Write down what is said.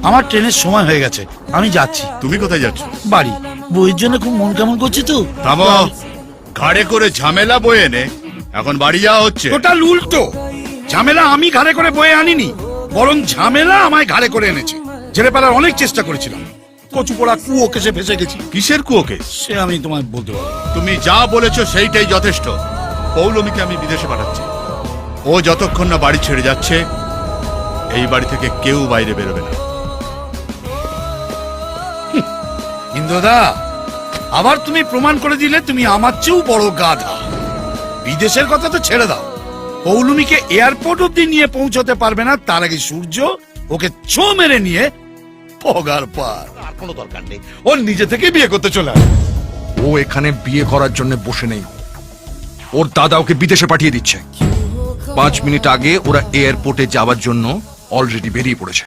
আমার ট্রেনের সময় হয়ে গেছে, আমি যাচ্ছি। তুমি কোথায় যাচ্ছ? বাড়ি। বইয়ের জন্য খুব মন কেমন করছে তো। থামো, ঘাড়ে করে ঝামেলা বয়ে এনে এখন বাড়ি যাওয়া হচ্ছে। টোটাল উল্টো। ঝামেলা আমি ঘাড়ে করে বয়ে আনিনি, বরং ঝামেলা আমায় ঘাড়ে করে এনেছে। ঝেড়ে ফেলার অনেক চেষ্টা করেছিলাম, কচু পোড়া কুয়ো কেসে ফেসে গেছি। কিসের কুয়োকে? সে আমি তোমায় বলতে পারবো। তুমি যা বলেছো সেইটাই যথেষ্ট। পৌলমীকে আমি বিদেশে পাঠাচ্ছি। ও যতক্ষণ না বাড়ি ছেড়ে যাচ্ছে, এই বাড়ি থেকে কেউ বাইরে বেরোবে না। ইন্দ্রদা, আবার তুমি প্রমাণ করে দিলে তুমি আমার চেয়েও বড় গাধা। বিদেশের কথা তো ছেড়ে দাও, পৌলমীকে এয়ারপোর্ট অব্দি নিয়ে পৌঁছতে পারবে না, তার আগে সূর্য ওকে ছো মেরে নিয়ে পগার পার। আর কোনো দরকার নেই, ও নিজে থেকে বিয়ে করতে চলে আসে। ও এখানে বিয়ে করার জন্য বসে নেই, ওর দাদা ওকে বিদেশে পাঠিয়ে দিচ্ছে। 5 মিনিট আগে ওরা এয়ারপোর্টে যাওয়ার জন্য অলরেডি বেরিয়ে পড়েছে।